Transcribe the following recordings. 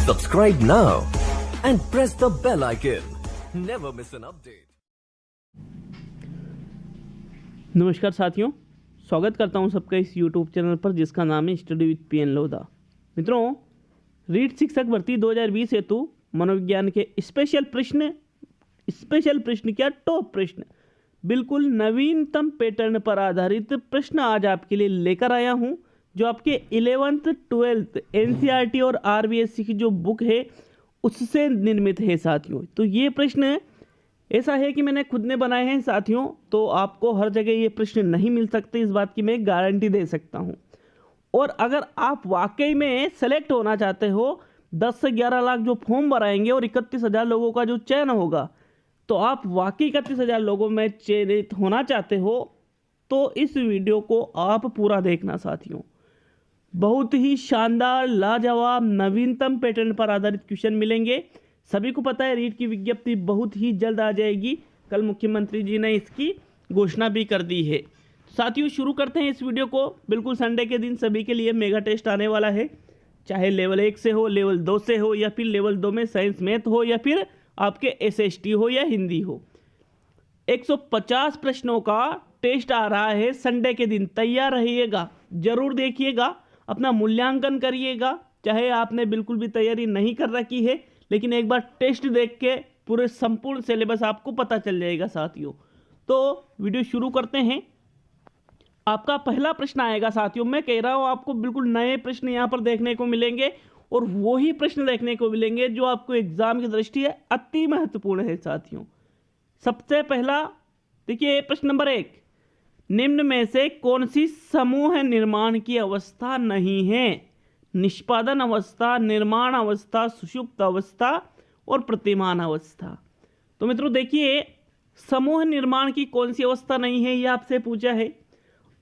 Subscribe now and press the bell icon. Never miss an update. नमस्कार साथियों, स्वागत करता हूं सबका इस YouTube चैनल पर जिसका नाम है स्टडी विद पीएन लोधा। मित्रों, रीट शिक्षक भर्ती 2020 हेतु मनोविज्ञान के स्पेशल प्रश्न क्या टॉप प्रश्न, बिल्कुल नवीनतम पैटर्न पर आधारित प्रश्न आज आपके लिए लेकर आया हूं, जो आपके 11th 12th एनसीईआरटी और आरबीएससी की जो बुक है उससे निर्मित है साथियों। तो ये प्रश्न ऐसा है कि मैंने खुद ने बनाए हैं साथियों, तो आपको हर जगह ये प्रश्न नहीं मिल सकते, इस बात की मैं गारंटी दे सकता हूँ। और अगर आप वाकई में सेलेक्ट होना चाहते हो, 10 से 11 लाख जो फॉर्म भराएंगे और 31,000 लोगों का जो चयन होगा, तो आप वाकई 31,000 लोगों में चयनित होना चाहते हो तो इस वीडियो को आप पूरा देखना साथियों। बहुत ही शानदार, लाजवाब, नवीनतम पैटर्न पर आधारित क्वेश्चन मिलेंगे। सभी को पता है रीट की विज्ञप्ति बहुत ही जल्द आ जाएगी, कल मुख्यमंत्री जी ने इसकी घोषणा भी कर दी है। साथियों, शुरू करते हैं इस वीडियो को। बिल्कुल संडे के दिन सभी के लिए मेगा टेस्ट आने वाला है, चाहे लेवल 1 से हो, लेवल 2 से हो, या फिर लेवल 2 में साइंस मैथ हो, या फिर आपके एसएसटी हो या हिंदी हो। 150 प्रश्नों का टेस्ट आ रहा है संडे के दिन। तैयार रहिएगा, जरूर देखिएगा, अपना मूल्यांकन करिएगा। चाहे आपने बिल्कुल भी तैयारी नहीं कर रखी है, लेकिन एक बार टेस्ट देख के पूरे संपूर्ण सिलेबस आपको पता चल जाएगा साथियों। तो वीडियो शुरू करते हैं। आपका पहला प्रश्न आएगा साथियों, मैं कह रहा हूं आपको बिल्कुल नए प्रश्न यहां पर देखने को मिलेंगे, और वही प्रश्न देखने को मिलेंगे जो आपको एग्जाम की दृष्टि है अति महत्वपूर्ण है साथियों। सबसे पहला देखिए, प्रश्न नंबर 1, निम्न में से कौन सी समूह निर्माण की अवस्था नहीं है? निष्पादन अवस्था, निर्माण अवस्था, सुषुप्त अवस्था और प्रतिमान अवस्था। तो मित्रों देखिए, समूह निर्माण की कौन सी अवस्था नहीं है, ये आपसे पूछा है।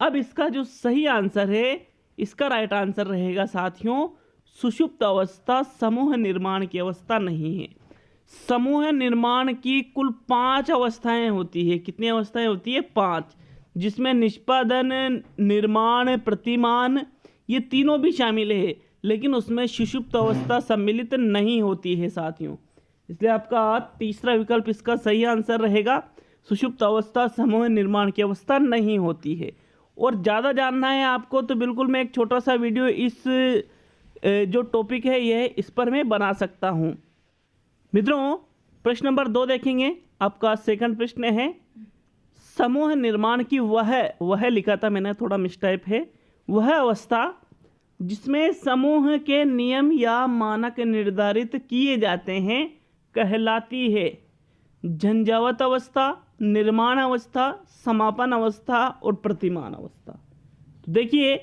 अब इसका जो सही आंसर है, इसका राइट आंसर रहेगा साथियों सुषुप्त अवस्था। समूह निर्माण की अवस्था नहीं है। समूह निर्माण की कुल 5 अवस्थाएं होती है। कितनी अवस्थाएं होती है? 5, जिसमें निष्पादन, निर्माण, प्रतिमान ये तीनों भी शामिल है, लेकिन उसमें सुषुप्त अवस्था सम्मिलित नहीं होती है साथियों। इसलिए आपका तीसरा विकल्प इसका सही आंसर रहेगा। सुषुप्त अवस्था समूह निर्माण की अवस्था नहीं होती है। और ज़्यादा जानना है आपको तो बिल्कुल मैं एक छोटा सा वीडियो इस जो टॉपिक है यह इस पर मैं बना सकता हूँ। मित्रों, प्रश्न नंबर 2 देखेंगे। आपका सेकंड प्रश्न है, समूह निर्माण की वह लिखा था मैंने, थोड़ा मिस्टाइप है, वह अवस्था जिसमें समूह के नियम या मानक निर्धारित किए जाते हैं कहलाती है झंझावात अवस्था, निर्माण अवस्था, समापन अवस्था और प्रतिमान अवस्था। तो देखिए,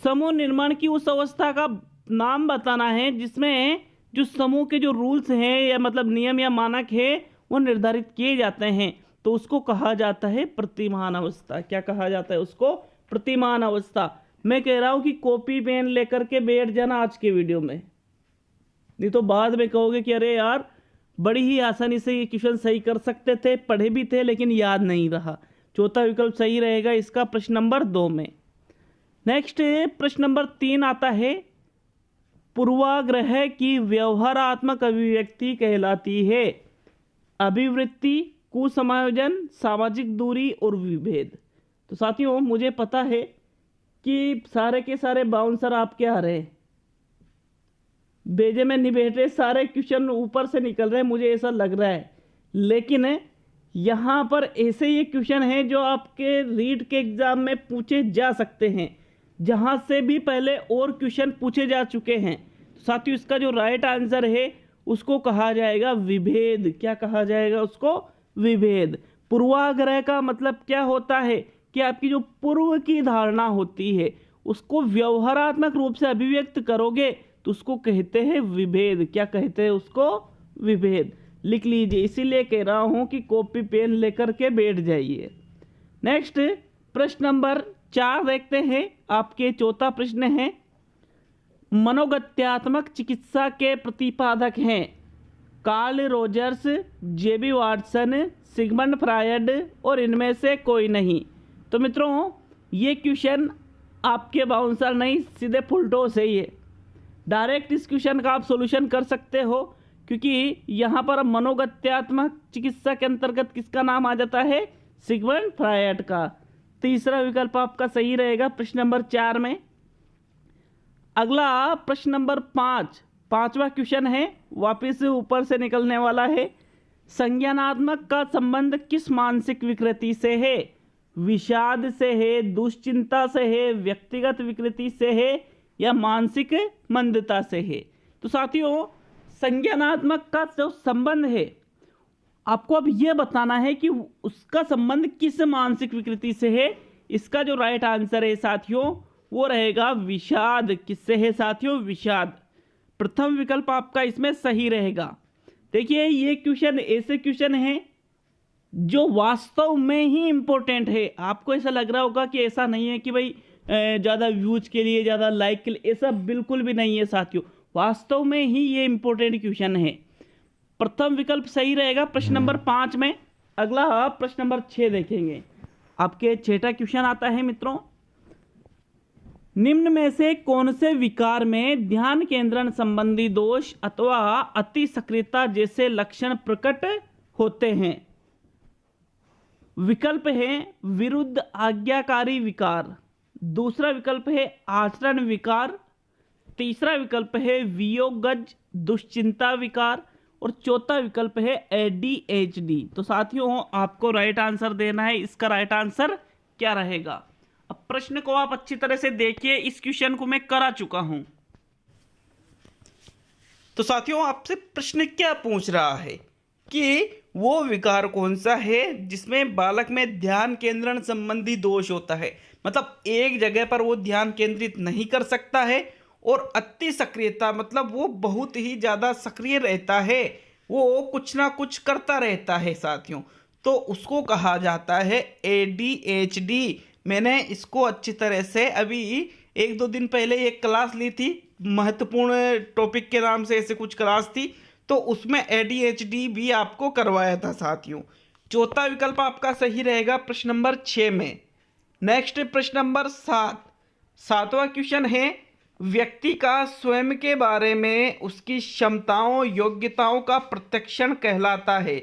समूह निर्माण की उस अवस्था का नाम बताना है जिसमें जो समूह के जो रूल्स हैं या मतलब नियम या मानक है वो निर्धारित किए जाते हैं, तो उसको कहा जाता है प्रतिमान अवस्था। क्या कहा जाता है उसको? प्रतिमान अवस्था। मैं कह रहा हूं कि कॉपी पेन लेकर के बैठ जाना आज के वीडियो में, नहीं तो बाद में कहोगे कि अरे यार बड़ी ही आसानी से ये क्वेश्चन सही कर सकते थे, पढ़े भी थे लेकिन याद नहीं रहा। चौथा विकल्प सही रहेगा इसका प्रश्न नंबर 2 में। नेक्स्ट प्रश्न नंबर 3 आता है, पूर्वाग्रह की व्यवहारात्मक अभिव्यक्ति कहलाती है अभिवृत्ति, कुसमायोजन, सामाजिक दूरी और विभेद। तो साथियों, मुझे पता है कि सारे के सारे बाउंसर आपके आ रहे हैं, भेजे में नहीं बैठ रहे, सारे क्वेश्चन ऊपर से निकल रहे हैं, मुझे ऐसा लग रहा है। लेकिन यहाँ पर ऐसे ये क्वेश्चन हैं जो आपके रीट के एग्जाम में पूछे जा सकते हैं, जहाँ से भी पहले और क्वेश्चन पूछे जा चुके हैं। तो साथियों, इसका जो राइट आंसर है उसको कहा जाएगा विभेद। क्या कहा जाएगा उसको? विभेद। पूर्वाग्रह का मतलब क्या होता है कि आपकी जो पूर्व की धारणा होती है उसको व्यवहारात्मक रूप से अभिव्यक्त करोगे तो उसको कहते हैं विभेद। क्या कहते हैं उसको? विभेद। लिख लीजिए, इसीलिए कह रहा हूं कि कॉपी पेन लेकर के बैठ जाइए। नेक्स्ट प्रश्न नंबर 4 देखते हैं। आपके चौथा प्रश्न है, मनोगत्यात्मक चिकित्सा के प्रतिपादक हैं कार्ल रोजर्स, जेबी वाटसन, सिगमंड फ्रायड और इनमें से कोई नहीं। तो मित्रों, ये क्वेश्चन आपके बाउंसर नहीं, सीधे फुलटो से ही है। डायरेक्ट इस क्वेश्चन का आप सॉल्यूशन कर सकते हो, क्योंकि यहाँ पर मनोगत्यात्मक चिकित्सा के अंतर्गत किसका नाम आ जाता है, सिगमंड फ्रायड का। तीसरा विकल्प आपका सही रहेगा प्रश्न नंबर 4 में। अगला प्रश्न नंबर 5, पांचवा क्वेश्चन है, वापिस ऊपर से निकलने वाला है। संज्ञानात्मक का संबंध किस मानसिक विकृति से है, विषाद से है, दुश्चिंता से है, व्यक्तिगत विकृति से है या मानसिक मंदता से है। तो साथियों, संज्ञानात्मक का जो संबंध है, आपको अब यह बताना है कि उसका संबंध किस मानसिक विकृति से है। इसका जो राइट आंसर है साथियों, वो रहेगा विषाद। किससे है साथियों, विषाद। प्रथम विकल्प आपका इसमें सही रहेगा। देखिए, ये क्वेश्चन ऐसे क्वेश्चन है जो वास्तव में ही इम्पोर्टेंट है। आपको ऐसा लग रहा होगा कि ऐसा नहीं है कि भाई ज़्यादा व्यूज के लिए, ज़्यादा लाइक के लिए, ऐसा बिल्कुल भी नहीं है साथियों। वास्तव में ही ये इम्पोर्टेंट क्वेश्चन है। प्रथम विकल्प सही रहेगा प्रश्न नंबर 5 में। अगला प्रश्न नंबर 6 देखेंगे। आपके 6वां क्वेश्चन आता है मित्रों, निम्न में से कौन से विकार में ध्यान केंद्रण संबंधी दोष अथवा अति सक्रियता जैसे लक्षण प्रकट होते हैं। विकल्प है विरुद्ध आज्ञाकारी विकार, दूसरा विकल्प है आचरण विकार, तीसरा विकल्प है वियोगज दुश्चिंता विकार और चौथा विकल्प है ADHD। तो साथियों, आपको राइट आंसर देना है। इसका राइट आंसर क्या रहेगा? अब प्रश्न को आप अच्छी तरह से देखिए। इस क्वेश्चन को मैं करा चुका हूं। तो साथियों, आपसे प्रश्न क्या पूछ रहा है कि वो विकार कौन सा है जिसमें बालक में ध्यान केंद्रण संबंधी दोष होता है, मतलब एक जगह पर वो ध्यान केंद्रित नहीं कर सकता है, और अति सक्रियता मतलब वो बहुत ही ज़्यादा सक्रिय रहता है, वो कुछ ना कुछ करता रहता है साथियों, तो उसको कहा जाता है ADHD। मैंने इसको अच्छी तरह से अभी 1-2 दिन पहले एक क्लास ली थी, महत्वपूर्ण टॉपिक के नाम से ऐसे कुछ क्लास थी, तो उसमें ADHD भी आपको करवाया था साथियों। चौथा विकल्प आपका सही रहेगा प्रश्न नंबर 6 में। नेक्स्ट प्रश्न नंबर 7वां क्वेश्चन है, व्यक्ति का स्वयं के बारे में उसकी क्षमताओं योग्यताओं का प्रत्यक्षण कहलाता है।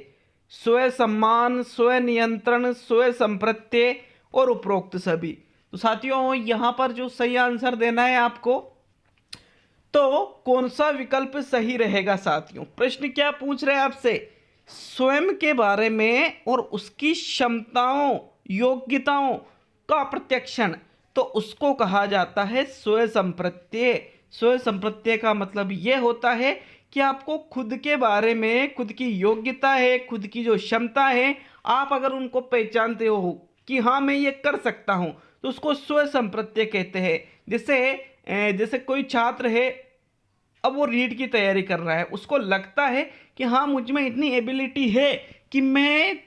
स्व सम्मान, स्व नियंत्रण, स्व संप्रत्यय और उपरोक्त सभी। तो साथियों, यहाँ पर जो सही आंसर देना है आपको, तो कौन सा विकल्प सही रहेगा साथियों? प्रश्न क्या पूछ रहे हैं आपसे, स्वयं के बारे में और उसकी क्षमताओं योग्यताओं का प्रत्यक्षण, तो उसको कहा जाता है स्व संप्रत्यय। स्व संप्रत्यय का मतलब ये होता है कि आपको खुद के बारे में, खुद की योग्यता है, खुद की जो क्षमता है, आप अगर उनको पहचानते हो कि हाँ मैं ये कर सकता हूँ, तो उसको स्व संप्रत्यय कहते हैं। जैसे कोई छात्र है, अब वो रीड की तैयारी कर रहा है, उसको लगता है कि हाँ मुझ में इतनी एबिलिटी है कि मैं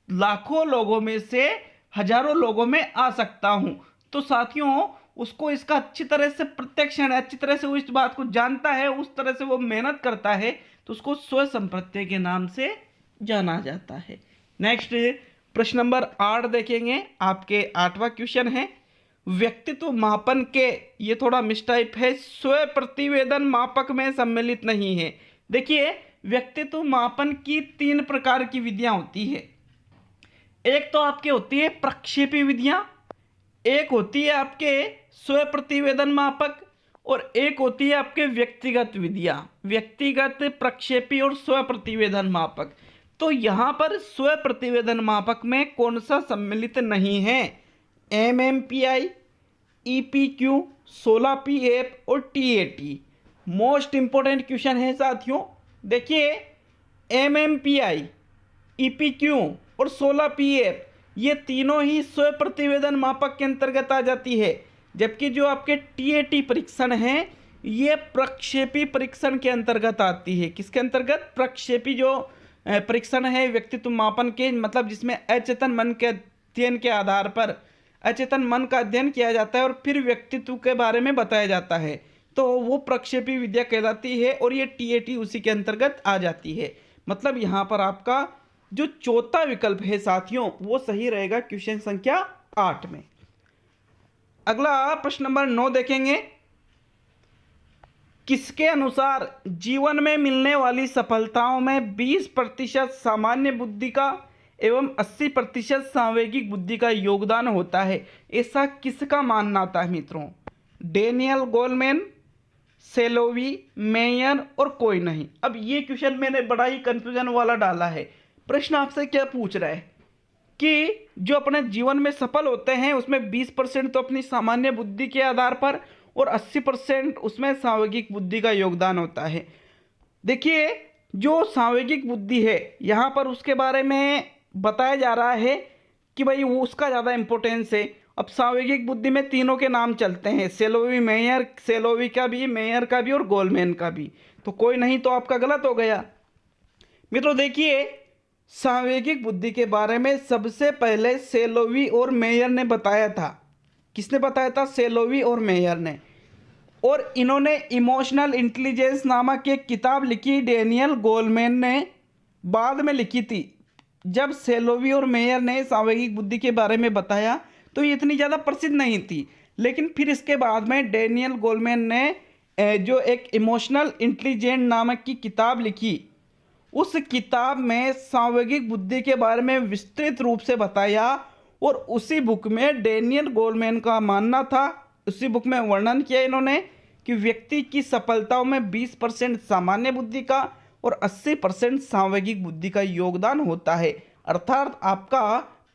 लाखों लोगों में से हजारों लोगों में आ सकता हूँ। तो साथियों, उसको इसका अच्छी तरह से प्रत्यक्षण है, अच्छी तरह से वो इस बात को जानता है, उस तरह से वो मेहनत करता है, तो उसको स्व संप्रत्यय के नाम से जाना जाता है। नेक्स्ट प्रश्न नंबर 8 देखेंगे। आपके 8वां क्वेश्चन है, व्यक्तित्व मापन के, ये थोड़ा मिसटाइप है, स्व प्रतिवेदन मापक में सम्मिलित नहीं है। देखिए, व्यक्तित्व मापन की 3 प्रकार की विधियां होती है। एक तो आपके होती है प्रक्षेपी विधियां, एक होती है आपके स्व प्रतिवेदन मापक, और एक होती है आपके व्यक्तिगत विधियां, व्यक्तिगत, प्रक्षेपी और स्व प्रतिवेदन मापक। तो यहाँ पर स्व प्रतिवेदन मापक में कौन सा सम्मिलित नहीं है? MMPI, EPQ, 16PF और TAT। मोस्ट इंपॉर्टेंट क्वेश्चन है साथियों। देखिए, MMPI, EPQ और 16PF ये तीनों ही स्व प्रतिवेदन मापक के अंतर्गत आ जाती है, जबकि जो आपके TAT परीक्षण है ये प्रक्षेपी परीक्षण के अंतर्गत आती है। किसके अंतर्गत? प्रक्षेपी जो परीक्षण है व्यक्तित्व मापन के, मतलब जिसमें अचेतन मन के अध्ययन के आधार पर अचेतन मन का अध्ययन किया जाता है और फिर व्यक्तित्व के बारे में बताया जाता है, तो वो प्रक्षेपी विद्या कहलाती है, और ये TAT उसी के अंतर्गत आ जाती है। मतलब यहाँ पर आपका जो चौथा विकल्प है साथियों, वो सही रहेगा क्वेश्चन संख्या 8 में। अगला प्रश्न नंबर 9 देखेंगे। किसके अनुसार जीवन में मिलने वाली सफलताओं में 20% सामान्य बुद्धि का एवं 80% सांवेगिक बुद्धि का योगदान होता है? ऐसा किसका मानना था मित्रों? डेनियल गोलमैन, सेलोवी, मेयर और कोई नहीं। अब ये क्वेश्चन मैंने बड़ा ही कंफ्यूजन वाला डाला है। प्रश्न आपसे क्या पूछ रहा है कि जो अपने जीवन में सफल होते हैं उसमें 20% तो अपनी सामान्य बुद्धि के आधार पर और 80% उसमें सांवेगिक बुद्धि का योगदान होता है। देखिए, जो सांवेगिक बुद्धि है यहाँ पर उसके बारे में बताया जा रहा है कि भाई वो उसका ज़्यादा इम्पोर्टेंस है। अब सांवेगिक बुद्धि में तीनों के नाम चलते हैं, सेलोवी, मेयर, सेलोवी का भी, मेयर का भी और गोलमैन का भी। तो कोई नहीं तो आपका गलत हो गया। मित्रों देखिए, सांवेगिक बुद्धि के बारे में सबसे पहले सेलोवी और मेयर ने बताया था। किसने बताया था? सेलोवी और मेयर ने। और इन्होंने इमोशनल इंटेलिजेंस नामक एक किताब लिखी, डेनियल गोलमैन ने बाद में लिखी थी। जब सेलोवी और मेयर ने सांवेगिक बुद्धि के बारे में बताया तो ये इतनी ज़्यादा प्रसिद्ध नहीं थी, लेकिन फिर इसके बाद में डेनियल गोलमैन ने जो एक इमोशनल इंटेलिजेंस नामक की किताब लिखी, उस किताब में सांवेगिक बुद्धि के बारे में विस्तृत रूप से बताया। और उसी बुक में डेनियल गोलमैन का मानना था, उसी बुक में वर्णन किया इन्होंने कि व्यक्ति की सफलताओं में 20% सामान्य बुद्धि का और 80% सांवेगिक बुद्धि का योगदान होता है। अर्थात आपका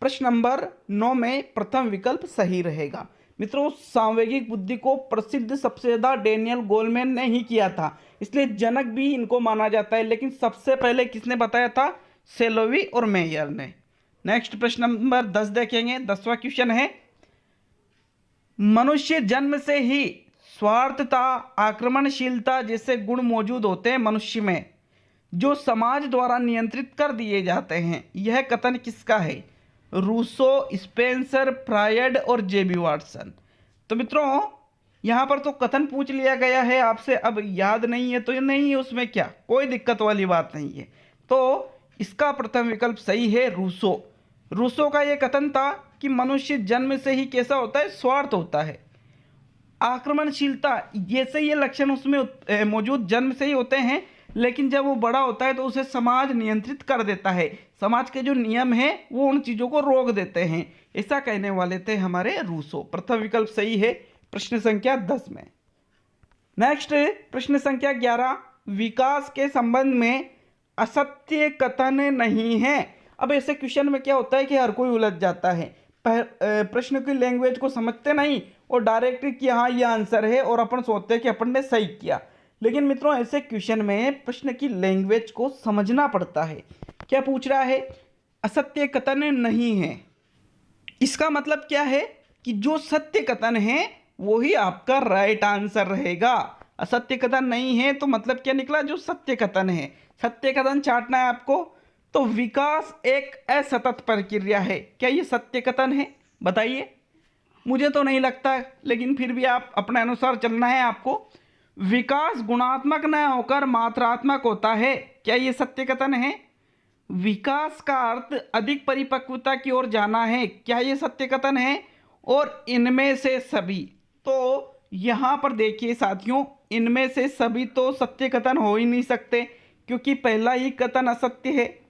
प्रश्न नंबर 9 में प्रथम विकल्प सही रहेगा। मित्रों, सांवेगिक बुद्धि को प्रसिद्ध सबसे ज़्यादा डेनियल गोलमैन ने ही किया था, इसलिए जनक भी इनको माना जाता है। लेकिन सबसे पहले किसने बताया था? सेलोवी और मेयर ने। नेक्स्ट प्रश्न नंबर 10 देखेंगे। 10वां क्वेश्चन है, मनुष्य जन्म से ही स्वार्थता, आक्रमणशीलता जैसे गुण मौजूद होते हैं मनुष्य में, जो समाज द्वारा नियंत्रित कर दिए जाते हैं। यह कथन किसका है? रूसो, स्पेंसर, फ्रायड और जेबी वाटसन। तो मित्रों यहाँ पर तो कथन पूछ लिया गया है आपसे, अब याद नहीं है तो नहीं है, उसमें क्या कोई दिक्कत वाली बात नहीं है। तो इसका प्रथम विकल्प सही है, रूसो। रूसो का यह कथन था कि मनुष्य जन्म से ही कैसा होता है? स्वार्थ होता है। आक्रमणशीलता जैसे ये लक्षण उसमें मौजूद जन्म से ही होते हैं, लेकिन जब वो बड़ा होता है तो उसे समाज नियंत्रित कर देता है। समाज के जो नियम हैं वो उन चीज़ों को रोक देते हैं, ऐसा कहने वाले थे हमारे रूसो। प्रथम विकल्प सही है प्रश्न संख्या 10 में। नेक्स्ट प्रश्न संख्या 11, विकास के संबंध में असत्य कथन नहीं है। अब ऐसे क्वेश्चन में क्या होता है कि हर कोई उलझ जाता है, प्रश्न की लैंग्वेज को समझते नहीं और डायरेक्ट कि हाँ ये आंसर है और अपन सोचते हैं कि अपन ने सही किया। लेकिन मित्रों ऐसे क्वेश्चन में प्रश्न की लैंग्वेज को समझना पड़ता है। क्या पूछ रहा है? असत्य कथन नहीं है। इसका मतलब क्या है कि जो सत्य कथन है वही आपका राइट आंसर रहेगा। असत्य कथन नहीं है तो मतलब क्या निकला? जो सत्य कथन है। सत्य कथन चाटना है आपको। तो विकास एक असतत प्रक्रिया है, क्या ये सत्य कथन है? बताइए। मुझे तो नहीं लगता, लेकिन फिर भी आप अपने अनुसार चलना है आपको। विकास गुणात्मक न होकर मात्रात्मक होता है, क्या ये सत्य कथन है? विकास का अर्थ अधिक परिपक्वता की ओर जाना है, क्या ये सत्य कथन है? और इनमें से सभी, तो यहाँ पर देखिए साथियों, इनमें से सभी तो सत्य कथन हो ही नहीं सकते, क्योंकि पहला ही कथन असत्य है।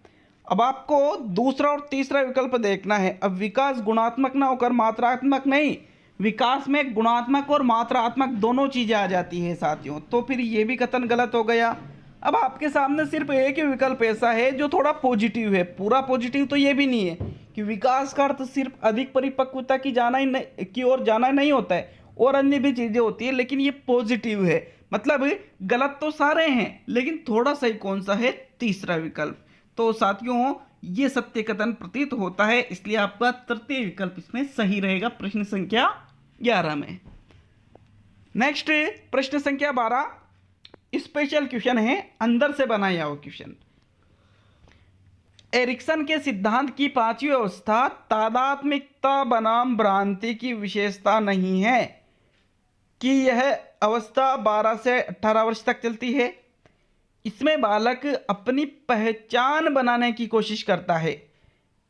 अब आपको दूसरा और तीसरा विकल्प देखना है। अब विकास गुणात्मक ना होकर मात्रात्मक नहीं, विकास में गुणात्मक और मात्रात्मक दोनों चीज़ें आ जाती है साथियों, तो फिर ये भी कथन गलत हो गया। अब आपके सामने सिर्फ एक ही विकल्प ऐसा है जो थोड़ा पॉजिटिव है। पूरा पॉजिटिव तो ये भी नहीं है कि विकास का अर्थ सिर्फ अधिक परिपक्वता की ओर जाना नहीं होता है, और अन्य भी चीज़ें होती है, लेकिन ये पॉजिटिव है। मतलब गलत तो सारे हैं, लेकिन थोड़ा सही कौन सा है? तीसरा विकल्प। तो साथियों ये सत्य कथन प्रतीत होता है, इसलिए आपका तृतीय विकल्प इसमें सही रहेगा प्रश्न संख्या 11 में। नेक्स्ट प्रश्न संख्या 12 स्पेशल क्वेश्चन है, अंदर से बनाया हुआ क्वेश्चन। एरिक्सन के सिद्धांत की पांचवी अवस्था तादात्म्यता बनाम भ्रांति की विशेषता नहीं है कि यह अवस्था 12 से 18 वर्ष तक चलती है। इसमें बालक अपनी पहचान बनाने की कोशिश करता है।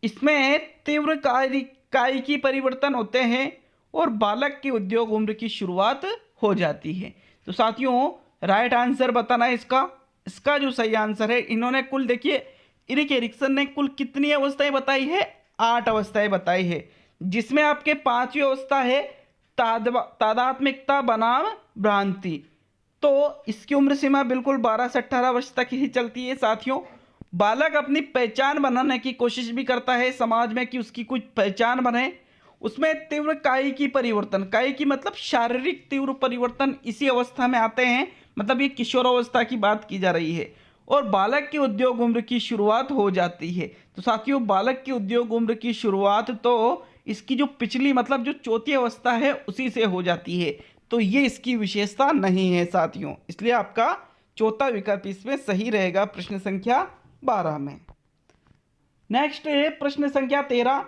इसमें तीव्र कायिकी परिवर्तन होते हैं और बालक की उद्योग उम्र की शुरुआत हो जाती है। तो साथियों राइट आंसर बताना है इसका जो सही आंसर है, इन्होंने कुल देखिए इरिक एरिक्सन ने कुल कितनी अवस्थाएं बताई है, 8 अवस्थाएं बताई है, जिसमें आपके 5वीं अवस्था है तादात्म्यता बनाम भ्रांति। तो इसकी उम्र सीमा बिल्कुल 12 से 18 वर्ष तक ही चलती है साथियों। बालक अपनी पहचान बनाने की कोशिश भी करता है समाज में कि उसकी कुछ पहचान बने। उसमें तीव्र कायिकी परिवर्तन, कायिकी मतलब शारीरिक तीव्र परिवर्तन इसी अवस्था में आते हैं, मतलब ये किशोर अवस्था की बात की जा रही है। और बालक की उद्योग उम्र की शुरुआत हो जाती है। तो साथियों बालक की उद्योग उम्र की शुरुआत तो इसकी जो पिछली मतलब जो चौथी अवस्था है उसी से हो जाती है। तो ये इसकी विशेषता नहीं है साथियों, इसलिए आपका चौथा विकल्प इसमें सही रहेगा प्रश्न संख्या 12 में। नेक्स्ट है प्रश्न संख्या 13।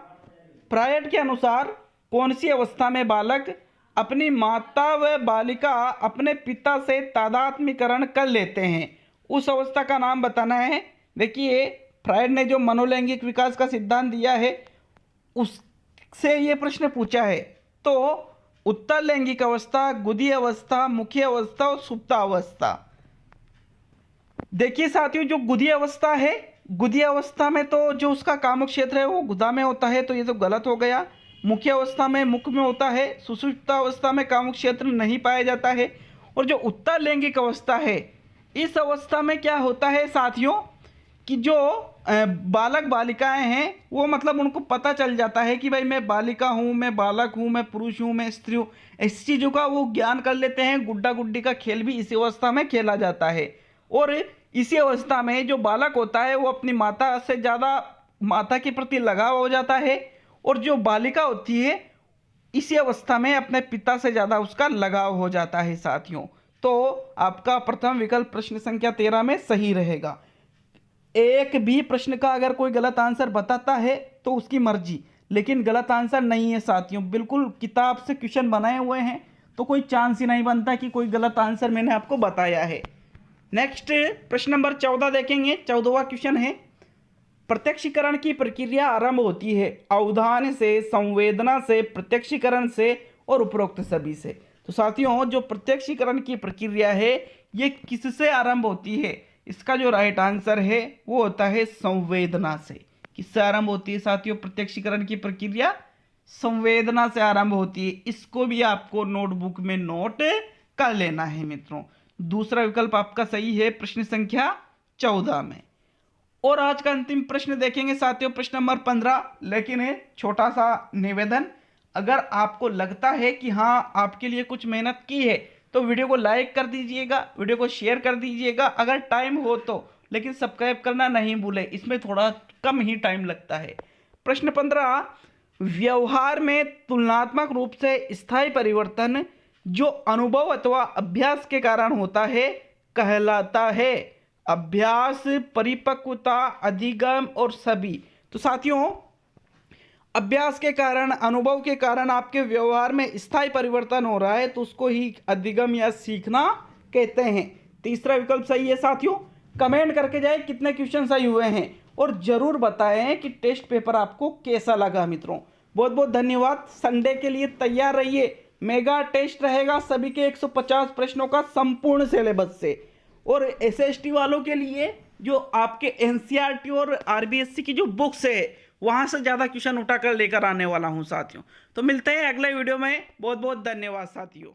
फ्रायड के अनुसार कौन सी अवस्था में बालक अपनी माता व बालिका अपने पिता से तादात्म्यकरण कर लेते हैं, उस अवस्था का नाम बताना है। देखिए फ्रायड ने जो मनोलैंगिक विकास का सिद्धांत दिया है उससे ये प्रश्न पूछा है। तो उत्तर लैंगिक अवस्था, गुदी अवस्था, मुख्य अवस्था और सुप्ता अवस्था। देखिए साथियों जो गुदी अवस्था है, गुदी अवस्था में तो जो उसका कामुक क्षेत्र है वो गुदा में होता है, तो ये तो गलत हो गया। मुख्य अवस्था में मुख में होता है, सुषुप्ता अवस्था में कामुक क्षेत्र नहीं पाया जाता है। और जो उत्तर लैंगिक अवस्था है इस अवस्था में क्या होता है साथियों कि जो बालक बालिकाएं हैं वो मतलब उनको पता चल जाता है कि भाई मैं बालिका हूँ, मैं बालक हूँ, मैं पुरुष हूँ, मैं स्त्री हूँ, इस चीज़ों का वो ज्ञान कर लेते हैं। गुड्डा गुड्डी का खेल भी इसी अवस्था में खेला जाता है। और इसी अवस्था में जो बालक होता है वो अपनी माता से ज़्यादा माता के प्रति लगाव हो जाता है, और जो बालिका होती है इसी अवस्था में अपने पिता से ज़्यादा उसका लगाव हो जाता है साथियों। तो आपका प्रथम विकल्प प्रश्न संख्या 13 में सही रहेगा। एक भी प्रश्न का अगर कोई गलत आंसर बताता है तो उसकी मर्जी, लेकिन गलत आंसर नहीं है साथियों, बिल्कुल किताब से क्वेश्चन बनाए हुए हैं, तो कोई चांस ही नहीं बनता कि कोई गलत आंसर मैंने आपको बताया है। नेक्स्ट प्रश्न नंबर 14 देखेंगे। 14वां क्वेश्चन है, प्रत्यक्षीकरण की प्रक्रिया आरंभ होती है अवधान से, संवेदना से, प्रत्यक्षीकरण से और उपरोक्त सभी से। तो साथियों जो प्रत्यक्षीकरण की प्रक्रिया है ये किससे आरंभ होती है, इसका जो राइट आंसर है वो होता है संवेदना से। किससे आरंभ होती है साथियों प्रत्यक्षीकरण की प्रक्रिया? संवेदना से आरंभ होती है। इसको भी आपको नोटबुक में नोट कर लेना है मित्रों। दूसरा विकल्प आपका सही है प्रश्न संख्या 14 में। और आज का अंतिम प्रश्न देखेंगे साथियों, प्रश्न नंबर 15। लेकिन छोटा सा निवेदन, अगर आपको लगता है कि हाँ आपके लिए कुछ मेहनत की है तो वीडियो को लाइक कर दीजिएगा, वीडियो को शेयर कर दीजिएगा अगर टाइम हो तो, लेकिन सब्सक्राइब करना नहीं भूले, इसमें थोड़ा कम ही टाइम लगता है। प्रश्न 15, व्यवहार में तुलनात्मक रूप से स्थायी परिवर्तन जो अनुभव अथवा अभ्यास के कारण होता है कहलाता है अभ्यास, परिपक्वता, अधिगम और सभी। तो साथियों अभ्यास के कारण, अनुभव के कारण आपके व्यवहार में स्थायी परिवर्तन हो रहा है तो उसको ही अधिगम या सीखना कहते हैं। तीसरा विकल्प सही है साथियों। कमेंट करके जाए कितने क्वेश्चन सही हुए हैं और जरूर बताएं कि टेस्ट पेपर आपको कैसा लगा मित्रों। बहुत बहुत धन्यवाद। संडे के लिए तैयार रहिए, मेगा टेस्ट रहेगा सभी के 150 प्रश्नों का संपूर्ण सिलेबस से। और एसएसटी वालों के लिए जो आपके एनसीईआरटी और आरबीएससी की जो बुक्स है वहाँ से ज़्यादा क्वेश्चन उठाकर लेकर आने वाला हूँ साथियों। तो मिलते हैं अगले वीडियो में। बहुत बहुत धन्यवाद साथियों।